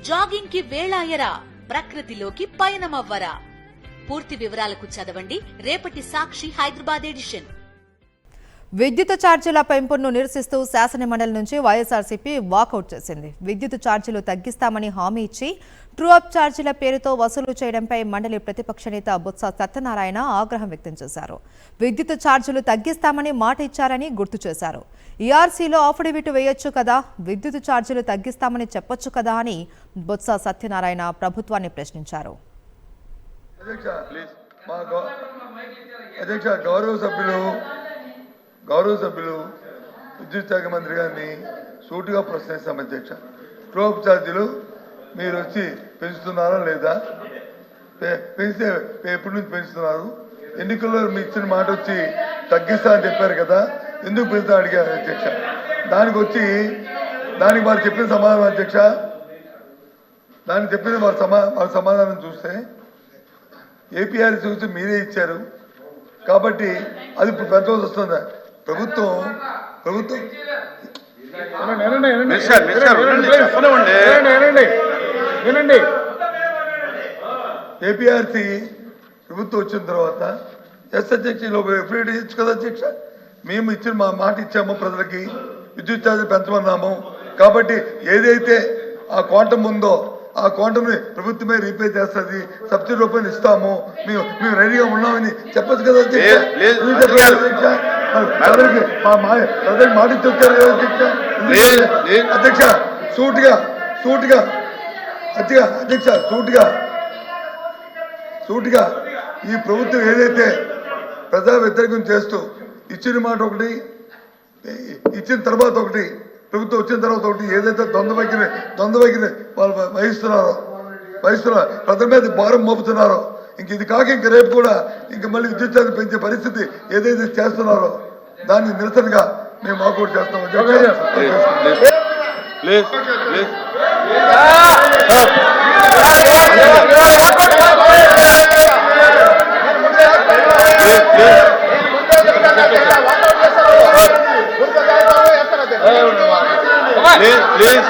Jogging కి వేళాయరా, ప్రకృతిలోకి పయనమవ్వరా? పూర్తి వివరాలకు చదవండి రేపటి సాక్షి హైదరాబాద్ ఎడిషన్. విద్యుత్ ఛార్జీల పెంపును నిరసిస్తూ శాసనమండలి నుంచి వైఎస్ఆర్సీపీ వాకౌట్ చేసింది. విద్యుత్ ఛార్జీలు తగ్గిస్తామని హామీ ఇచ్చి ట్రూ అప్ ఛార్జీల పేరుతో వసూలు చేయడంపై మండలి ప్రతిపక్ష నేత బొత్స సత్యనారాయణ ఆగ్రహం వ్యక్తం చేశారు. విద్యుత్ ఛార్జీలు తగ్గిస్తామని మాట ఇచ్చారని గుర్తు చేశారు. ఈఆర్సీలో అఫిడవిట్ వేయొచ్చు కదా, విద్యుత్ ఛార్జీలు తగ్గిస్తామని చెప్పొచ్చు కదా అని బొత్స సత్యనారాయణ ప్రభుత్వాన్ని ప్రశ్నించారు. గౌరవ సభ్యులు విద్యుత్ శాఖ మంత్రి గారిని సూటిగా ప్రశ్నిస్తాం. అధ్యక్ష, ట్రోప్ ఛార్జీలు మీరు వచ్చి పెంచుతున్నారా లేదా? పెంచితే ఎప్పటి నుంచి పెంచుతున్నారు? ఎన్నికల్లో మీ ఇచ్చిన మాట వచ్చి తగ్గిస్తా అని చెప్పారు కదా, ఎందుకు పెంచుతా అడిగారు అధ్యక్ష. దానికి వారు చెప్పిన సమాధానం అధ్యక్ష, దానికి చెప్పిన వారి సమాధానం చూస్తే ఏపీఆర్సీ వచ్చి మీరే ఇచ్చారు కాబట్టి అది ఇప్పుడు పెంచవలసి వస్తుందా? ప్రభుత్వం ఏపీఆర్సీ ప్రభుత్వం వచ్చిన తర్వాత అధ్యక్షలో ఎఫ్ఐడి ఇచ్చు కదా అధ్యక్ష. మేము ఇచ్చిన మాట ఇచ్చాము, ప్రజలకి విద్యుత్ ఛార్జీలు పెంచమన్నాము. కాబట్టి ఏదైతే ఆ క్వాంటమ్ ఉందో ఆ క్వాంటమ్ని ప్రభుత్వమే రీపే చేస్తుంది, సబ్సిడీ రూపాయలు ఇస్తాము, మేము రెడీగా ఉన్నామని చెప్పచ్చు కదా అధ్యక్ష. ప్రజలకి మాట ఇచ్చి వచ్చారు కదా అధ్యక్ష. సూటిగా ఈ ప్రభుత్వం ఏదైతే ప్రజా వ్యతిరేకం చేస్తూ ఇచ్చిన మాట ఒకటి, ఇచ్చిన తర్వాత ఒకటి, ప్రభుత్వం వచ్చిన తర్వాత ఒకటి, ఏదైతే ద్వంద్వ వైఖరి వాళ్ళు వహిస్తున్నారో ప్రజల మీద భారం మోపుతున్నారో, ఇది కాక ఇంక రేపు కూడా ఇంక మళ్ళీ విద్యుత్ ఛార్జీలు పెంచే పరిస్థితి ఏదైతే చేస్తున్నారో దాన్ని నిరసనగా మేము వాకౌట్ చేస్తాం. ప్లీజ్